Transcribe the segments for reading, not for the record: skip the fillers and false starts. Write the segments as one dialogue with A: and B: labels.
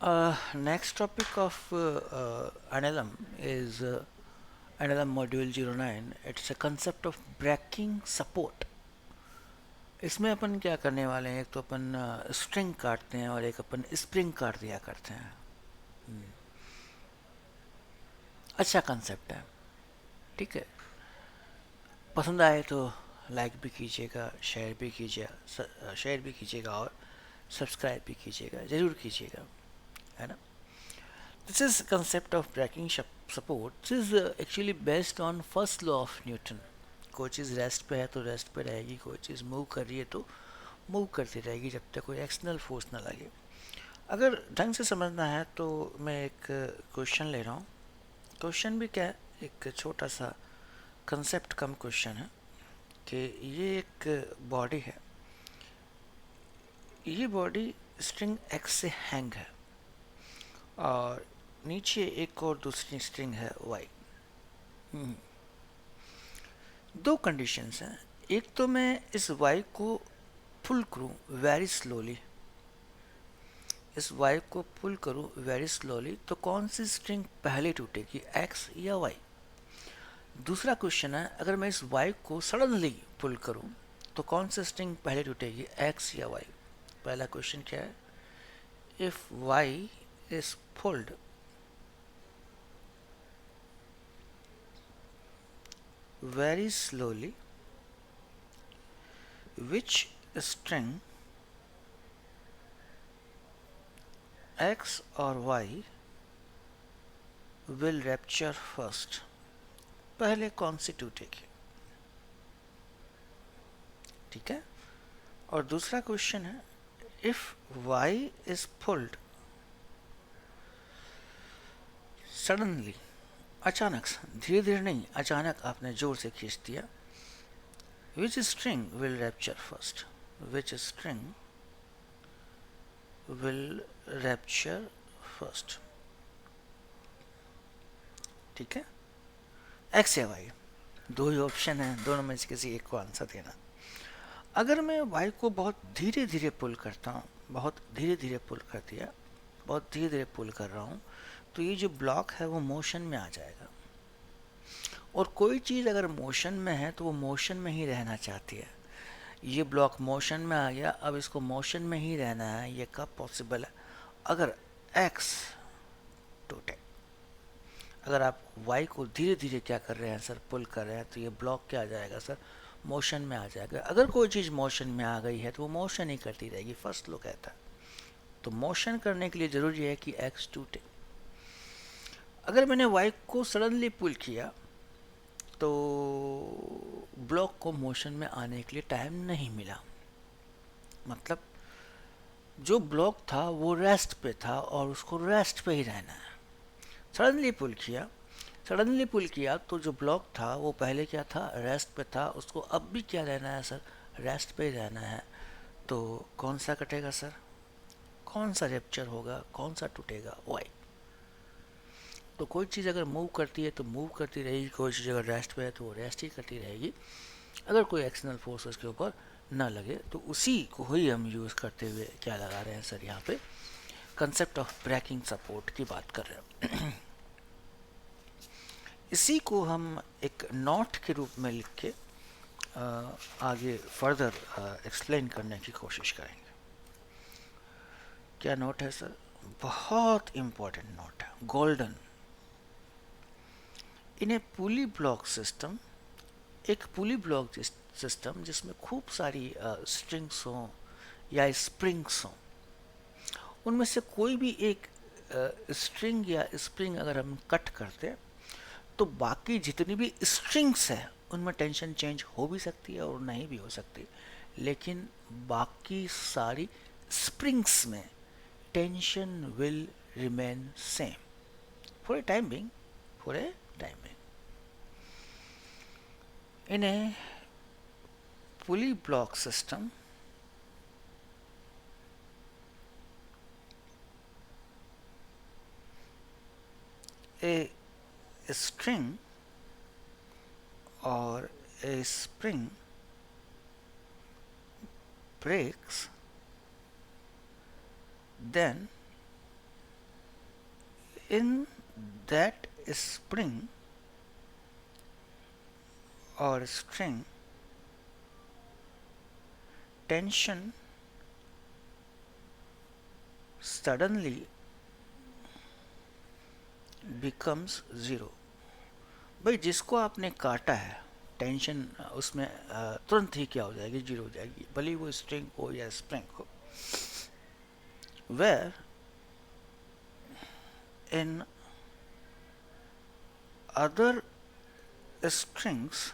A: Next topic of NLM is NLM module 09. It's a concept of breaking support. इसमें अपन क्या करने वाले हैं, एक तो अपन स्ट्रिंग काटते हैं और एक अपन स्प्रिंग काट दिया करते हैं। अच्छा कंसेप्ट है, ठीक है। पसंद आए तो लाइक भी कीजिएगा, शेयर भी कीजिएगा और सब्सक्राइब भी कीजिएगा, ज़रूर कीजिएगा, है ना। This is concept of breaking support. This is actually based on first law of Newton. कोई चीज़ रेस्ट पे है तो रेस्ट पे रहेगी, कोई चीज़ मूव कर रही है तो मूव करती रहेगी जब तक कोई एक्सटर्नल फोर्स ना लगे। अगर ढंग से समझना है तो मैं एक क्वेश्चन ले रहा हूँ। क्वेश्चन भी क्या है, एक छोटा सा कंसेप्ट कम क्वेश्चन है कि ये एक बॉडी है, ये बॉडी स्ट्रिंग एक्स से हैंग है और नीचे एक और दूसरी स्ट्रिंग है वाई। दो कंडीशंस हैं। एक तो मैं इस वाई को पुल करूं वेरी स्लोली, इस वाई को पुल करूं वेरी स्लोली तो कौन सी स्ट्रिंग पहले टूटेगी, एक्स या वाई। दूसरा क्वेश्चन है, अगर मैं इस वाई को सडनली पुल करूं तो कौन सी स्ट्रिंग पहले टूटेगी, एक्स या वाई। पहला क्वेश्चन क्या है, if y is pulled very slowly, which string x or y will rupture first। पहले कौन सी टूटेगी, ठीक है। और दूसरा क्वेश्चन है, if y is pulled suddenly, अचानक से, धीरे धीरे नहीं, अचानक आपने जोर से खींच दिया, which string will rupture first, which string will rupture first, ठीक है। एक्स या वाई, दो ही ऑप्शन है, दोनों में से किसी एक को आंसर देना। अगर मैं वाई को बहुत धीरे धीरे पुल करता हूँ, बहुत धीरे धीरे पुल कर दिया, बहुत धीरे धीरे पुल कर रहा हूँ, तो ये जो ब्लॉक है वो मोशन में आ जाएगा। और कोई चीज़ अगर मोशन में है तो वो मोशन में ही रहना चाहती है। ये ब्लॉक मोशन में आ गया, अब इसको मोशन में ही रहना है। ये कब पॉसिबल है, अगर एक्स टूटे। अगर आप वाई को धीरे धीरे क्या कर रहे हैं सर, पुल कर रहे हैं, तो ये ब्लॉक क्या आ जाएगा सर, मोशन में आ जाएगा। अगर कोई चीज़ मोशन में आ गई है तो वो मोशन ही करती रहेगी, फर्स्ट लो कहता है। तो मोशन करने के लिए ज़रूरी है कि एक्स टूटे। अगर मैंने वाई को सडनली पुल किया तो ब्लॉक को मोशन में आने के लिए टाइम नहीं मिला, मतलब जो ब्लॉक था वो रेस्ट पे था और उसको रेस्ट पे ही रहना है। सडनली पुल किया, सडनली पुल किया तो जो ब्लॉक था वो पहले क्या था, रेस्ट पे था, उसको अब भी क्या रहना है सर, रेस्ट पे ही रहना है। तो कौन सा कटेगा सर, कौन सा रैप्चर होगा, कौन सा टूटेगा, वाई। तो कोई चीज़ अगर मूव करती है तो मूव करती रहेगी, कोई चीज़ अगर रेस्ट पे है तो वो रेस्ट ही करती रहेगी, अगर कोई एक्सटर्नल फोर्स उसके ऊपर ना लगे। तो उसी को ही हम यूज़ करते हुए क्या लगा रहे हैं सर, यहाँ पे कंसेप्ट ऑफ ब्रेकिंग सपोर्ट की बात कर रहे हैं। इसी को हम एक नोट के रूप में लिख के आगे फर्दर एक्सप्लेन करने की कोशिश करेंगे। क्या नोट है सर, बहुत इंपॉर्टेंट नोट है, गोल्डन। इन ए पुली ब्लॉक सिस्टम, एक पुली ब्लॉक सिस्टम जिसमें खूब सारी स्ट्रिंग्स हों या स्प्रिंग्स हों, उनमें से कोई भी एक स्ट्रिंग या स्प्रिंग अगर हम कट करते हैं तो बाकी जितनी भी स्ट्रिंग्स है उनमें टेंशन चेंज हो भी सकती है और नहीं भी हो सकती, लेकिन बाकी सारी स्प्रिंग्स में tension will remain same for a time being, for a time being. In A pulley block system, a string or a spring breaks, then In that spring or string, tension suddenly becomes zero. भाई जिसको आपने काटा है tension उसमें तुरंत ही क्या हो जाएगी, जीरो हो जाएगी, भले वो स्ट्रिंग हो या स्प्रिंग हो. Where in other strings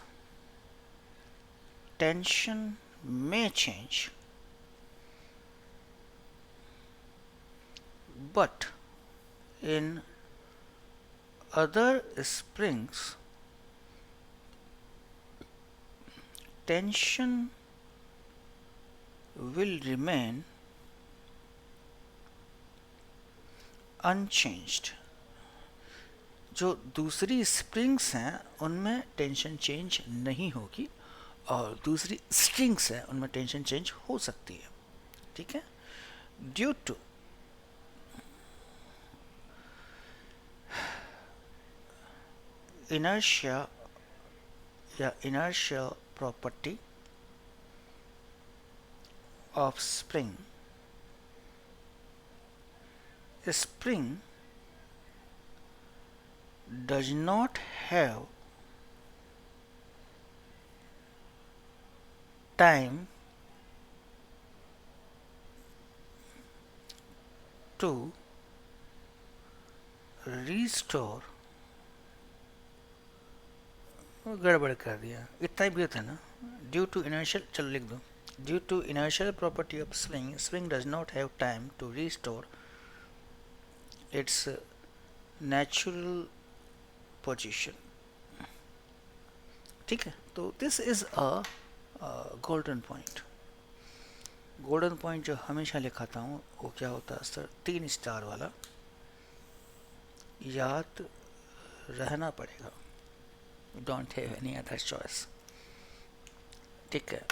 A: tension may change, but in other springs tension will remain unchanged. जो दूसरी स्प्रिंग्स हैं उनमें टेंशन चेंज नहीं होगी और दूसरी स्ट्रिंग्स हैं उनमें टेंशन चेंज हो सकती है. ठीक है. ड्यू टू inertia या inertial property of spring, a spring does not have time to restore. गड़बड़ कर दिया, इतना ही भी था ना. ड्यू टू इनर्शियल, चलो लिख दो. Due to inertial property of spring, spring does not have time to restore its natural position. ठीक है. तो this is a golden point. Golden point जो हमेशा लिखाता हूँ वो क्या होता है सर, 3 स्टार वाला. याद रहना पड़ेगा, don't have any other choice. ठीक है.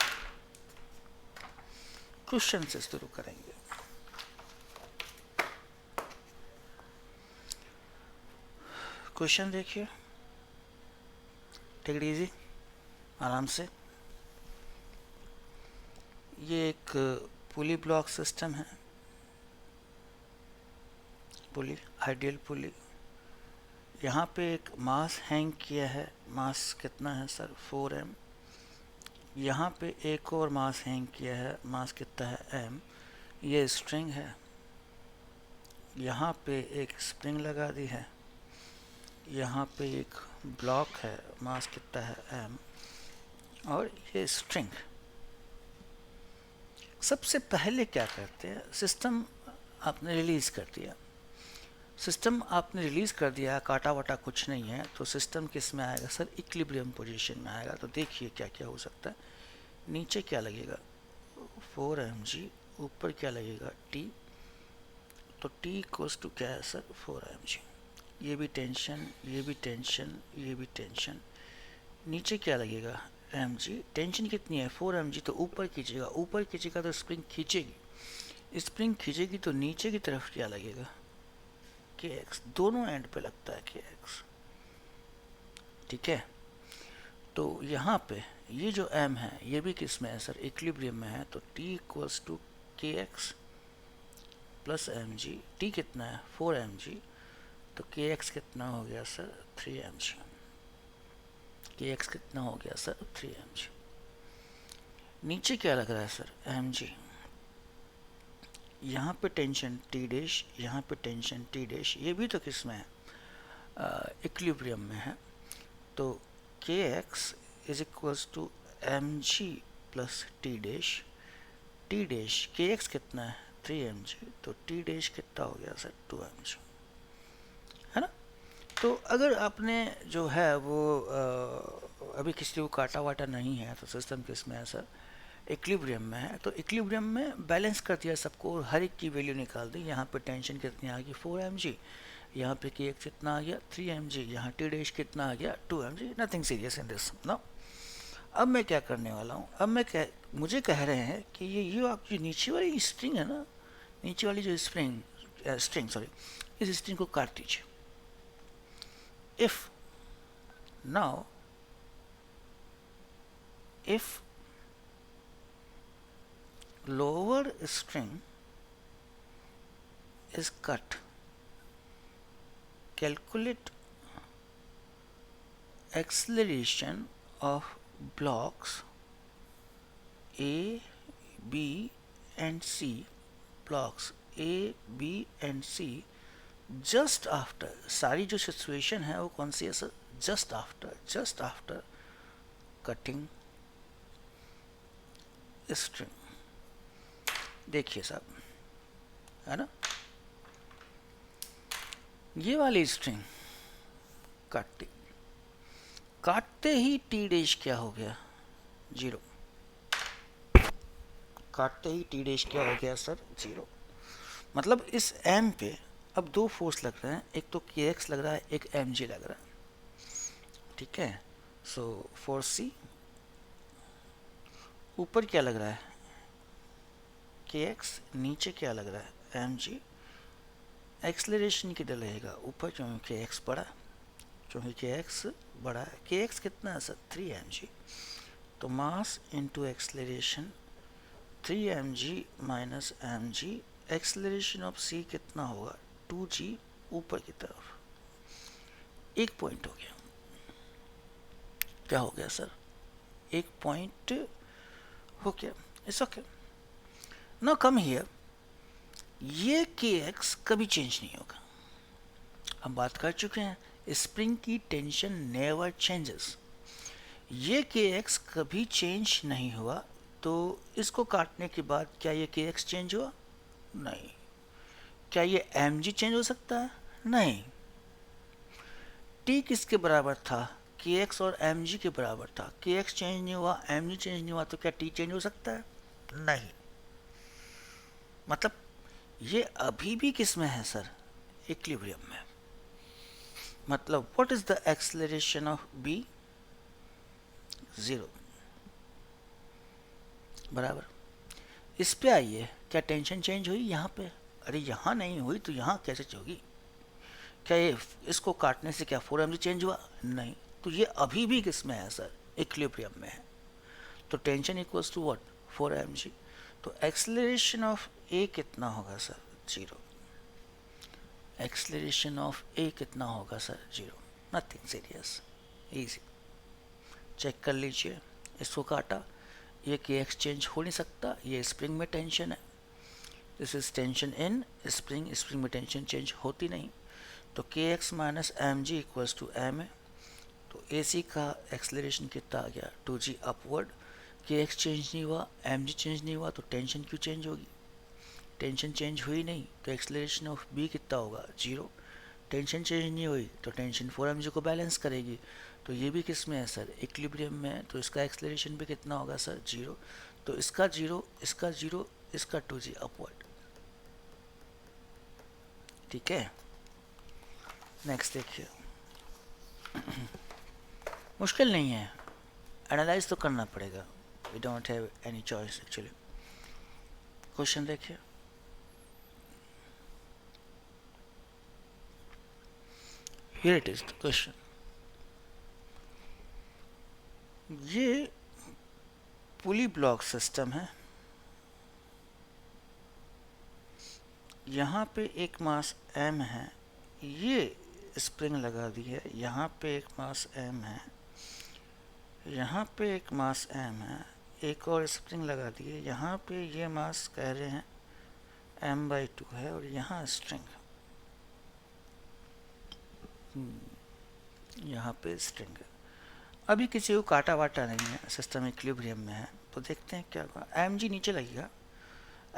A: क्वेश्चन से शुरू करेंगे. क्वेश्चन देखिए, टेक इट इजी, आराम से. ये एक पुली ब्लॉक सिस्टम है. पुली, आइडियल पुली. यहाँ पे एक मास हैंग किया है. मास कितना है सर, 4m. यहाँ पे एक और मास हैंग किया है. मास कितना है, m. ये स्ट्रिंग है. यहाँ पे एक स्प्रिंग लगा दी है. यहाँ पे एक ब्लॉक है, मास कितना है, m. और ये स्ट्रिंग. सबसे पहले क्या करते हैं, सिस्टम आपने रिलीज कर दिया. सिस्टम आपने रिलीज कर दिया, काटा वाटा कुछ नहीं है, तो सिस्टम किस में आएगा सर, इक्विलिब्रियम पोजीशन में आएगा. तो देखिए क्या क्या हो सकता है. नीचे क्या लगेगा, 4mg. ऊपर क्या लगेगा, t. तो t इक्वल्स टू क्या है सर, 4mg. ये भी टेंशन, ये भी टेंशन, ये भी टेंशन. नीचे क्या लगेगा, mg. टेंशन कितनी है, 4mg. तो ऊपर खींचेगा, ऊपर खींचेगा तो स्प्रिंग खींचेगी. स्प्रिंग खींचेगी तो नीचे की तरफ क्या लगेगा, kx. दोनों एंड पे लगता है kx. ठीक है. तो यहाँ पे ये जो m है ये भी किस में है सर, इक्विलिब्रियम में है. तो t equals to kx plus mg. t कितना है, 4mg. तो kx कितना हो गया सर, 3mg. kx कितना हो गया सर, 3mg. नीचे क्या लग रहा है सर, mg. यहाँ पे टेंशन t डैश, यहाँ पे टेंशन t डैश. ये भी तो किस में है, इक्विलिब्रियम में है. तो kx is equals to mg plus t dash. t dash, kx कितना है, 3mg. तो t डैश कितना हो गया सर, 2mg. है ना. तो अगर आपने जो है वो अभी किसी को काटा वाटा नहीं है तो सिस्टम किस में है सर, इक्विलिब्रियम में है. तो इक्विलिब्रियम में बैलेंस कर दिया सबको और हर एक की वैल्यू निकाल दी. यहाँ पे टेंशन कितनी आ गई, 4mg. यहाँ पे kx कितना आ गया, 3mg. यहाँ t डैश कितना आ गया, 2mg. Nothing serious in this no. अब मैं क्या करने वाला हूँ, अब मैं मुझे कह रहे हैं कि ये आपकी नीचे वाली स्ट्रिंग है ना, नीचे वाली जो स्ट्रिंग सॉरी, इस स्ट्रिंग को काट दीजिए. if now if lower string is cut, calculate acceleration of blocks A, B and C, blocks A, B and C just after, सारी जो सिचुएशन है वो कौन सी है sir, just after cutting string. देखिए साहब, है ना, ये वाली स्ट्रिंग काटते ही टी डैश क्या हो गया, 0। काटते ही टी डैश क्या हो गया सर, 0। मतलब इस एम पे अब दो फोर्स लग रहे हैं, एक तो के एक्स लग रहा है, एक एम जी लग रहा है, ठीक है। सो फोर्स सी, ऊपर क्या लग रहा है के एक्स, नीचे क्या लग रहा है एम जी। एक्सलरेशन किधर रहेगा, ऊपर, क्योंकि के एक्स बड़ा, क्योंकि के एक्स बड़ा है। के एक्स कितना है सर, 3 एम जी। तो mass into acceleration 3 M G minus M G. Acceleration of C कितना होगा, 2g ऊपर की तरफ। एक पॉइंट हो गया, क्या हो गया सर, एक पॉइंट हो गया। It's okay, now come here, ये के एक्स कभी चेंज नहीं होगा। हम बात कर चुके हैं स्प्रिंग की टेंशन नेवर चेंजेस। ये के एक्स कभी चेंज नहीं हुआ, तो इसको काटने के बाद क्या ये के एक्स चेंज हुआ, नहीं। क्या ये एम जी चेंज हो सकता है, नहीं। टी किसके बराबर था, के एक्स और एम जी के बराबर था। के एक्स चेंज नहीं हुआ, एम जी चेंज नहीं हुआ, तो क्या टी चेंज हो सकता है, नहीं। मतलब ये अभी भी किस में है सर, इक्विलिब्रियम में। मतलब what is the acceleration of b, 0 बराबर। इस पे आइए, क्या टेंशन चेंज हुई यहाँ पे, अरे यहाँ नहीं हुई तो यहाँ कैसे होगी। क्या ये इसको काटने से क्या 4 mg चेंज हुआ, नहीं। तो ये अभी भी किस में है सर, इक्विलिब्रियम में है। तो tension equals to what, 4 mg। तो एक्सेलरेशन ऑफ ए कितना होगा सर, 0। एक्सेलरेशन ऑफ ए कितना होगा sir, 0। Nothing serious, easy. Check कर लीजिए, इसको काटा, ये के एक्सचेंज हो नहीं सकता, ये स्प्रिंग में टेंशन है। This is tension in spring, spring में टेंशन चेंज होती नहीं। तो k x minus M g equals to m है। तो ए सी का एक्सलरेशन कितना आ गया, 2g अपवर्ड। के एक्स चेंज नहीं हुआ, एम जी चेंज नहीं हुआ, तो टेंशन क्यों चेंज होगी, टेंशन चेंज हुई नहीं, तो एक्सलरेशन ऑफ बी कितना होगा, 0। टेंशन चेंज नहीं हुई तो टेंशन 4 mg को बैलेंस करेगी। तो ये भी किस में है सर, इक्विलिब्रियम में है। तो इसका एक्सलरेशन भी कितना होगा सर, 0। तो इसका 0, इसका 0, इसका 2g अपवर्ड, ठीक है। नेक्स्ट देखिए, मुश्किल नहीं है, एनालाइज तो करना पड़ेगा, we don't have any choice actually. Question देखिए, here it is the question. ये पुली ब्लॉक सिस्टम है, यहाँ पे एक मास m है, ये स्प्रिंग लगा दी है, यहाँ पे एक मास m है, यहाँ पे एक मास m है, एक और स्प्रिंग लगा दी है, यहाँ पे ये मास कह रहे हैं m/2 है, और यहाँ स्ट्रिंग, यहाँ पे स्ट्रिंग है। अभी किसी को काटा वाटा नहीं है, सिस्टम इक्विलिब्रियम में है। तो देखते हैं क्या होगा, एम जी नीचे लगेगा,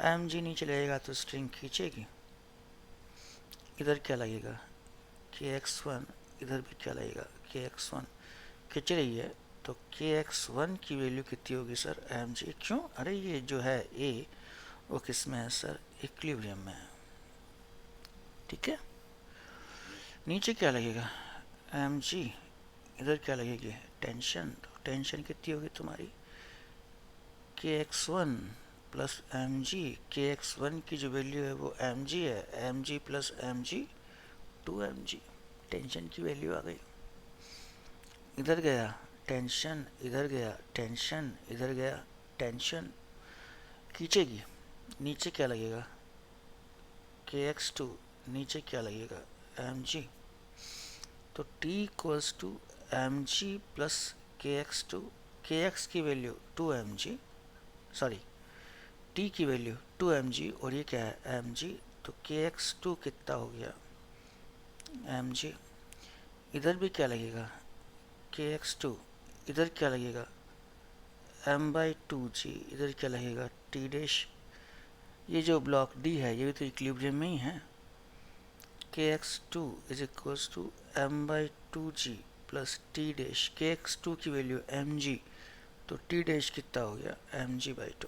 A: एम जी नीचे लगेगा तो स्ट्रिंग खींचेगी। इधर क्या लगेगा, के एक्स वन, इधर भी क्या लगेगा, के एक्स वन, खींच रही है। तो के एक्स वन की वैल्यू कितनी होगी सर, एम जी। क्यों, अरे ये जो है ए, वो किस में है सर, इक्विलिब्रियम में है, ठीक है। नीचे क्या लगेगा, एम जी, इधर क्या लगेगी, टेंशन। तो टेंशन कितनी होगी तुम्हारी, k x one plus m g. K x one की जो वैल्यू है वो एम जी है, m g plus m g, 2 mg, tension की वैल्यू आ गई, इधर गया टेंशन, इधर गया टेंशन, इधर गया टेंशन, खींचेगी, नीचे क्या लगेगा kx2, नीचे क्या लगेगा mg, तो t equals to mg plus kx2, kx की वैल्यू 2mg, सॉरी t की वैल्यू 2mg और ये क्या है mg, तो kx2 कितना हो गया mg, इधर भी क्या लगेगा kx2, इधर क्या लगेगा m/2g, इधर क्या लगेगा t डैश, ये जो ब्लॉक d है ये भी तो इक्विलिब्रियम में ही है, kx2 is equals to m/2g plus t dash, kx2 की वैल्यू mg, तो t डैश कितना हो गया mg/2।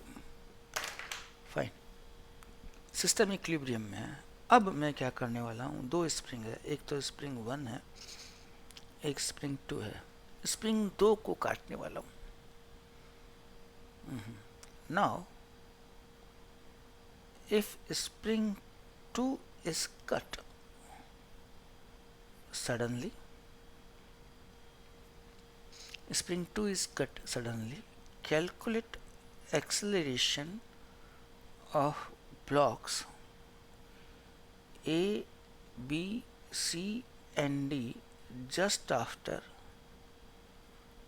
A: फाइन, सिस्टम इक्विलिब्रियम में है। अब मैं क्या करने वाला हूँ, दो स्प्रिंग है, एक तो स्प्रिंग 1 है, एक स्प्रिंग 2 है, स्प्रिंग 2 को काटने वाला हूँ। Now if spring 2 is cut suddenly, spring 2 is cut suddenly, calculate acceleration of blocks A, B, C and D just after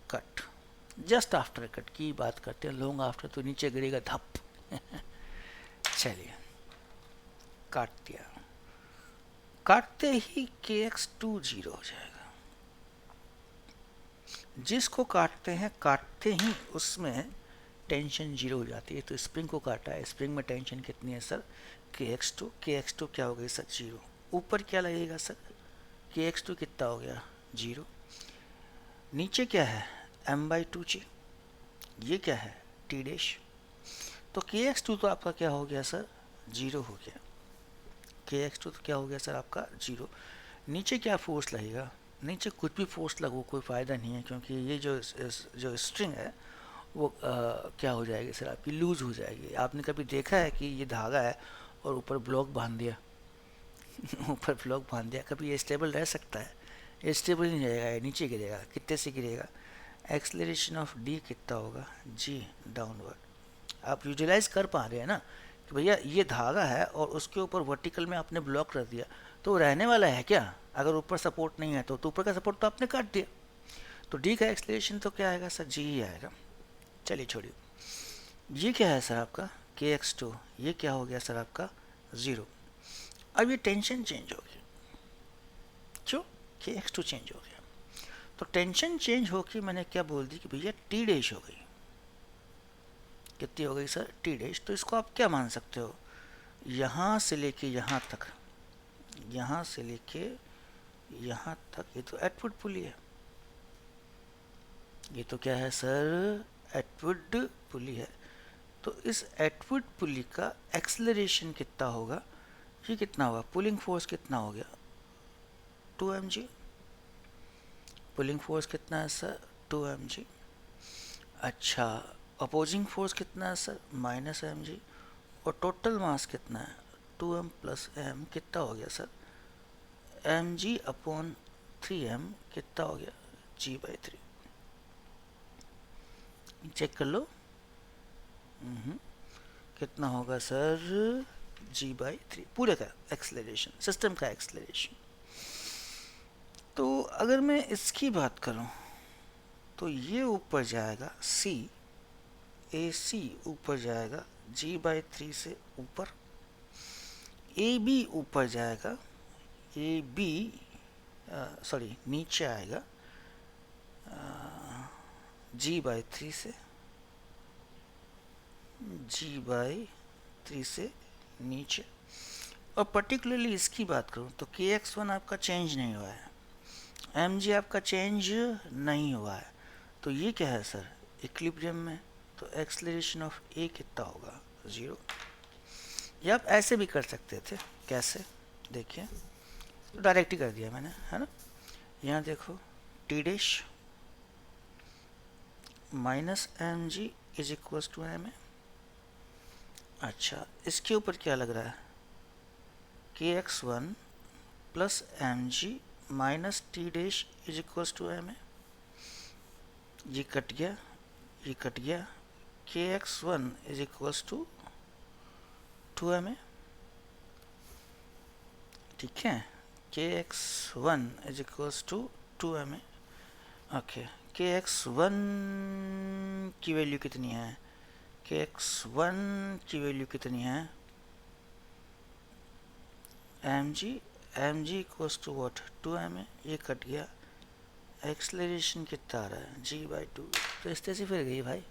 A: cut। Just after cut की बात करते हैं, लॉन्ग आफ्टर तो नीचे गिरेगा धप। चलिए काट दिया, काटते ही kx2 जीरो हो जाएगा, जिसको काटते हैं काटते ही उसमें टेंशन जीरो हो जाती है। तो स्प्रिंग को काटा है, स्प्रिंग में टेंशन कितनी है सर kx2, kx2 क्या हो गई सर जीरो, ऊपर क्या लगेगा सर kx2 कितना हो गया जीरो, नीचे क्या है m/2g, ये क्या है t डैश, तो kx2 तो आपका क्या हो गया सर जीरो हो गया, kx2 तो क्या हो गया सर आपका जीरो। नीचे क्या फोर्स लगेगा, नीचे कुछ भी फोर्स लगो कोई फ़ायदा नहीं है, क्योंकि ये जो स्ट्रिंग है वो क्या हो जाएगी सर आपकी लूज हो जाएगी। आपने कभी देखा है कि ये धागा है और ऊपर ब्लॉक बांध दिया ऊपर ब्लॉक बांध दिया, कभी ये स्टेबल रह सकता है, ये स्टेबल नहीं रहेगा, ये नीचे गिरेगा। कितने से गिरेगा, एक्सलेरेशन ऑफ डी कितना होगा जी डाउनवर्ड। आप यूटिलाइज कर पा रहे हैं ना कि भैया ये धागा है और उसके ऊपर वर्टिकल में आपने ब्लॉक रख दिया, तो रहने वाला है क्या, अगर ऊपर सपोर्ट नहीं है तो ऊपर का सपोर्ट तो आपने काट दिया, तो डी का एक्सलेरेशन तो क्या आएगा सर जी ही आएगा। चलिए छोड़िए, ये क्या है सर आपका kx2, ये क्या हो गया सर आपका ज़ीरो। अब ये टेंशन चेंज हो गई, क्यों kx2 चेंज हो गया, तो टेंशन चेंज होकर मैंने क्या बोल दी कि भैया टी डैश हो गई, कितनी हो गई सर टी डैश। तो इसको आप क्या मान सकते हो, यहाँ से लेके यहाँ तक, यहाँ से लेके यहाँ तक, ये तो एटवुड पुली है, ये तो क्या है सर एटवुड पुली है। तो इस एटवुड पुली का एक्सेलरेशन कितना होगा, ये कितना होगा, पुलिंग फोर्स कितना हो गया 2mg, पुलिंग फोर्स कितना है सर 2mg। अच्छा, अपोजिंग फोर्स कितना है सर -mg, और टोटल मास कितना है 2m प्लस m, कितना हो गया सर mg/3m, कितना हो गया g/3। चेक कर लो, कितना होगा सर g/3, पूरे का एक्सेलरेशन, सिस्टम का एक्सेलरेशन। तो अगर मैं इसकी बात करूं तो ये ऊपर जाएगा c, AC ऊपर जाएगा g/3 से ऊपर, AB ऊपर जाएगा, AB सॉरी नीचे आएगा g/3 से, g/3 से नीचे। और पर्टिकुलरली इसकी बात करूं तो kx1 आपका चेंज नहीं हुआ है, mg आपका चेंज नहीं हुआ है, तो ये क्या है सर इक्विलिब्रियम में, तो एक्सेलरेशन ऑफ ए कितना होगा ज़ीरो। या आप ऐसे भी कर सकते थे, कैसे देखिए, तो डायरेक्ट ही कर दिया मैंने, है ना। यहाँ देखो t dash -mg is equals to m। अच्छा, इसके ऊपर क्या लग रहा है kx1 plus mg minus t dash is equals to m a, ये कट गया, ये कट गया, k x one is equals to 2 m a, ठीक है, k x one is equals to 2 m a. Okay, k x one की value कितनी है, k x one की वैल्यू कितनी है, m g equals to what, 2 m a, ये cut गया, एक्सलेरेशन कितना आ रहा है, जी बाई 2, तो इस तरह से फिर गई भाई।